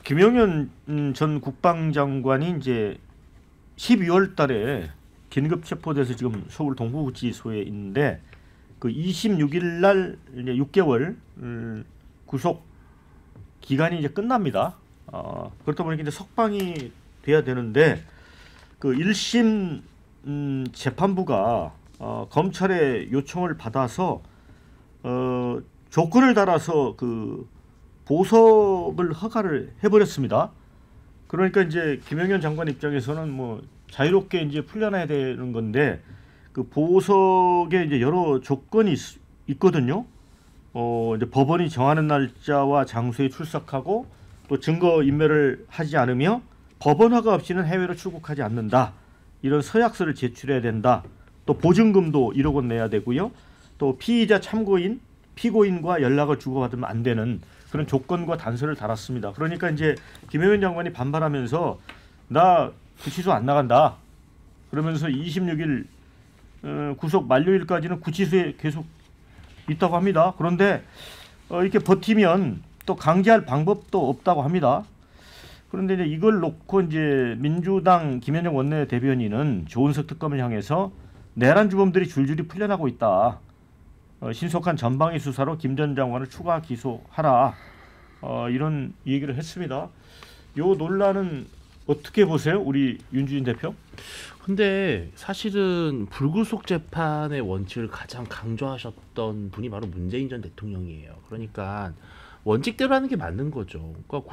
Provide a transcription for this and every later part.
김영현 전 국방장관이 이제 12월 달에 긴급 체포돼서 지금 서울 동부구치소에 있는데 그 26일 날 이제 6개월 구속 기간이 이제 끝납니다. 그렇다 보니까 이제 석방이 돼야 되는데 그 1심 재판부가 검찰의 요청을 받아서 조건을 달아서 그 보석을 허가를 해버렸습니다. 그러니까 이제 김영현 장관 입장에서는 뭐 자유롭게 이제 풀려나야 되는 건데 그 보석에 이제 여러 조건이 있거든요. 이제 법원이 정하는 날짜와 장소에 출석하고 또 증거 인멸을 하지 않으며 법원 허가 없이는 해외로 출국하지 않는다. 이런 서약서를 제출해야 된다. 또 보증금도 1억 원 내야 되고요. 또 피의자 참고인, 피고인과 연락을 주고받으면 안 되는 그런 조건과 단서를 달았습니다. 그러니까 이제 김영현 장관이 반발하면서 나 구치소 안 나간다. 그러면서 26일 구속 만료일까지는 구치소에 계속 있다고 합니다. 그런데 이렇게 버티면 또 강제할 방법도 없다고 합니다. 그런데 이제 이걸 놓고 이제 민주당 김현정 원내대변인은 조은석 특검을 향해서 내란 주범들이 줄줄이 풀려나고 있다. 신속한 전방위 수사로 김 전 장관을 추가 기소하라. 이런 얘기를 했습니다. 요 논란은 어떻게 보세요, 우리 윤주인 대표? 근데 사실은 불구속 재판의 원칙을 가장 강조하셨던 분이 바로 문재인 전 대통령이에요. 그러니까 원칙대로 하는 게 맞는 거죠. 그러니까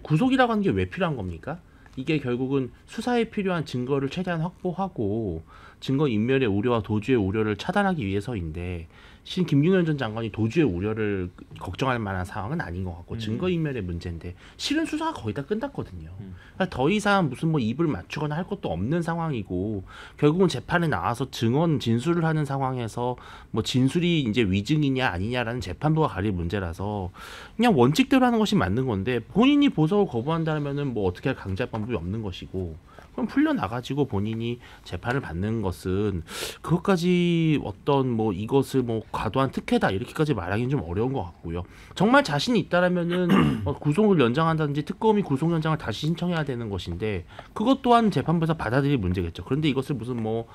구속이라고 하는 게 왜 필요한 겁니까? 이게 결국은 수사에 필요한 증거를 최대한 확보하고 증거 인멸의 우려와 도주의 우려를 차단하기 위해서인데 김용현 전 장관이 도주의 우려를 걱정할 만한 상황은 아닌 것 같고 증거 인멸의 문제인데 실은 수사가 거의 다 끝났거든요. 그러니까 더 이상 무슨 뭐 입을 맞추거나 할 것도 없는 상황이고 결국은 재판에 나와서 증언 진술을 하는 상황에서 뭐 진술이 이제 위증이냐 아니냐라는 재판부가 가릴 문제라서 그냥 원칙대로 하는 것이 맞는 건데 본인이 보석을 거부한다면은 뭐 어떻게 할 강제할 방법이 없는 것이고 그럼 풀려나가지고 본인이 재판을 받는 것은 그것까지 어떤 뭐 이것을 뭐 과도한 특혜다 이렇게까지 말하기는 좀 어려운 것 같고요. 정말 자신이 있다라면은 구속을 연장한다든지 특검이 구속 연장을 다시 신청해야 되는 것인데 그것 또한 재판부에서 받아들일 문제겠죠. 그런데 이것을 무슨 뭐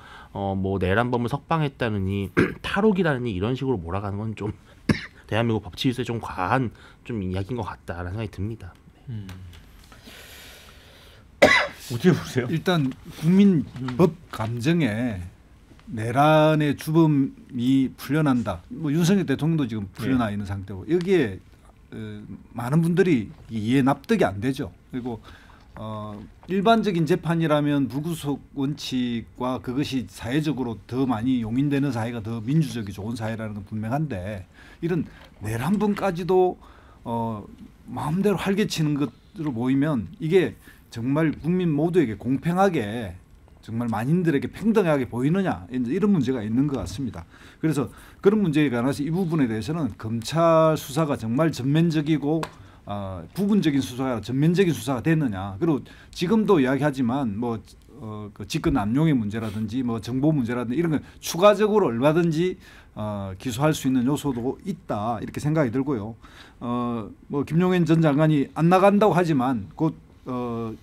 내란범을 석방했다느니 탈옥이라느니 이런 식으로 몰아가는 건 좀 대한민국 법치위에서 좀 과한 좀 이야기인 것 같다라는 생각이 듭니다. 어떻게 보세요? 일단 국민 법 감정에 내란의 주범이 풀려난다. 뭐 윤석열 대통령도 지금 풀려나 있는 상태고 여기에 많은 분들이 이해 납득이 안 되죠. 그리고 일반적인 재판이라면 불구속 원칙과 그것이 사회적으로 더 많이 용인되는 사회가 더 민주적이 좋은 사회라는 건 분명한데 이런 내란범까지도 마음대로 활개치는 것으로 보이면 이게 정말 국민 모두에게 공평하게 정말 만인들에게 평등하게 보이느냐 이런 문제가 있는 것 같습니다. 그래서 그런 문제에 관해서 이 부분에 대해서는 검찰 수사가 정말 전면적이고 부분적인 수사가 전면적인 수사가 됐느냐. 그리고 지금도 이야기하지만 그 직권 남용의 문제라든지 뭐 정보 문제라든지 이런 건 추가적으로 얼마든지 기소할 수 있는 요소도 있다 이렇게 생각이 들고요. 뭐 김용현 전 장관이 안 나간다고 하지만 곧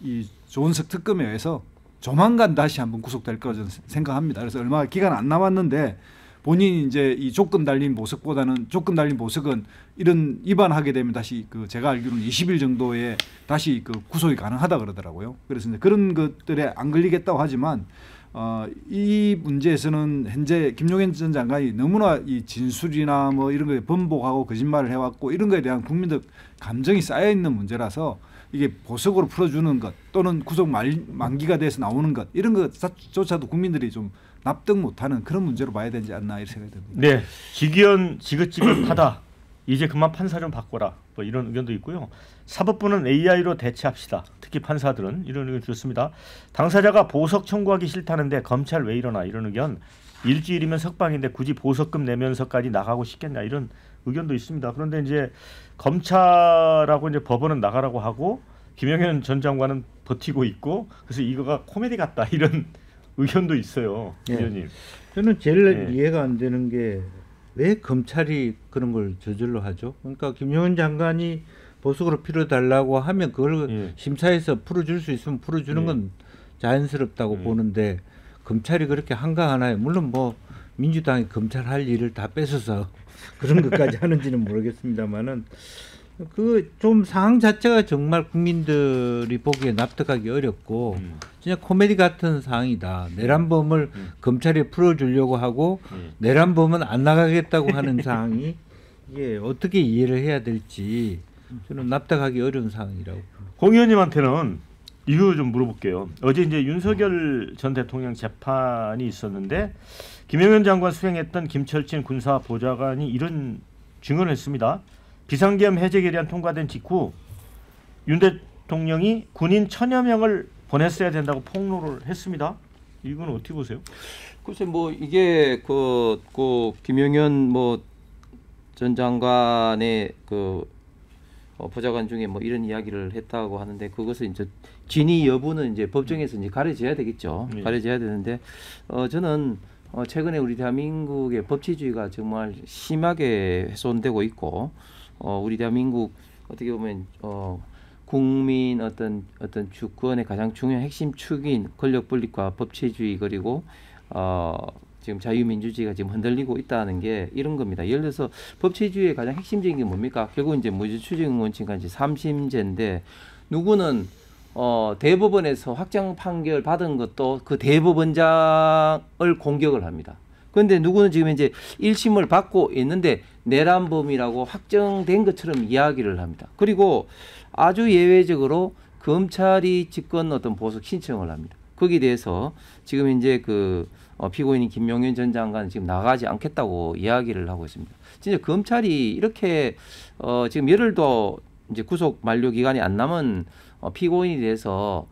이 조은석 특검에 의해서 조만간 다시 한번 구속될 거라 저는 생각합니다. 그래서 얼마 기간 안 남았는데 본인이 이제 이 조건 달린 보석보다는 조건 달린 보석은 이런 위반하게 되면 다시 제가 알기로는 20일 정도에 다시 구속이 가능하다 그러더라고요. 그래서 이제 그런 것들에 안 걸리겠다고 하지만 이 문제에서는 현재 김용현 전 장관이 너무나 이 진술이나 뭐 이런 거에 번복하고 거짓말을 해왔고 이런 거에 대한 국민적 감정이 쌓여 있는 문제라서 이게 보석으로 풀어주는 것 또는 구속 만기가 돼서 나오는 것 이런 것조차도 국민들이 좀 납득 못하는 그런 문제로 봐야 되지 않나 이렇게 생각이 듭니다. 네, 지긋지긋하다. 이제 그만 판사 좀 바꿔라. 뭐 이런 의견도 있고요. 사법부는 AI로 대체합시다. 특히 판사들은 이런 의견 주셨습니다. 당사자가 보석 청구하기 싫다는데 검찰 왜 이러나 이런 의견. 일주일이면 석방인데 굳이 보석금 내면서까지 나가고 싶겠냐 이런 의견도 있습니다. 그런데 이제 검찰하고 이제 법원은 나가라고 하고 김영현 전 장관은 버티고 있고 그래서 이거가 코미디 같다 이런 의견도 있어요. 의원님. 저는 제일 이해가 안 되는 게 왜 검찰이 그런 걸 저질러 하죠? 그러니까 김용현 장관이 보석으로 풀어달라고 하면 그걸 예. 심사해서 풀어줄 수 있으면 풀어주는 예. 건 자연스럽다고 예. 보는데 검찰이 그렇게 한가하나요? 물론 뭐 민주당이 검찰 할 일을 다 뺏어서 그런 것까지 하는지는 모르겠습니다만은 그 좀 상황 자체가 정말 국민들이 보기에 납득하기 어렵고 진짜 코미디 같은 상황이다. 내란범을 검찰이 풀어주려고 하고 내란범은 안 나가겠다고 하는 상황이 이게 어떻게 이해를 해야 될지 저는 납득하기 어려운 상황이라고 봅니다. 공 의원님한테는 이거 좀 물어볼게요. 어제 이제 윤석열 전 대통령 재판이 있었는데 김영현 장관 수행했던 김철진 군사보좌관이 이런 증언을 했습니다. 비상계엄 해제 결의안 통과된 직후 윤 대통령이 군인 1000여 명을 보냈어야 된다고 폭로를 했습니다. 이건 어떻게 보세요? 글쎄 뭐 이게 그 김영현 뭐 전 장관의 그 보좌관 중에 뭐 이런 이야기를 했다고 하는데 그것을 이제 진위 여부는 이제 법정에서 이제 가려져야 되겠죠. 가려져야 되는데 저는 최근에 우리 대한민국의 법치주의가 정말 심하게 훼손되고 있고 우리 대한민국 어떻게 보면 국민 어떤 주권의 가장 중요한 핵심 축인 권력 분립과 법치주의 그리고 지금 자유민주주의가 지금 흔들리고 있다는 게 이런 겁니다. 예를 들어서 법치주의의 가장 핵심적인 게 뭡니까? 결국 이제 무죄 추정 원칙과 이제 3심제인데 누구는 대법원에서 확정 판결 받은 것도 그 대법원장을 공격을 합니다. 그런데 누구는 지금 이제 1심을 받고 있는데 내란범이라고 확정된 것처럼 이야기를 합니다. 그리고 아주 예외적으로 검찰이 직권 어떤 보석 신청을 합니다. 거기에 대해서 지금 이제 그 피고인인 김용현 전 장관은 지금 나가지 않겠다고 이야기를 하고 있습니다. 진짜 검찰이 이렇게 지금 열흘도 이제 구속 만료 기간이 안 남은 피고인에 대해서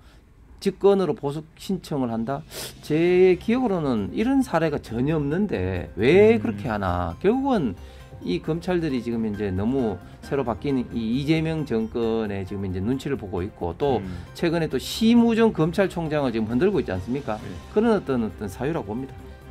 직권으로 보석 신청을 한다? 제 기억으로는 이런 사례가 전혀 없는데 왜 그렇게 하나? 결국은 이 검찰들이 지금 이제 너무 새로 바뀐 이 이재명 정권의 지금 이제 눈치를 보고 있고 또 최근에 또 심우정 검찰총장을 지금 흔들고 있지 않습니까? 그런 어떤 사유라고 봅니다.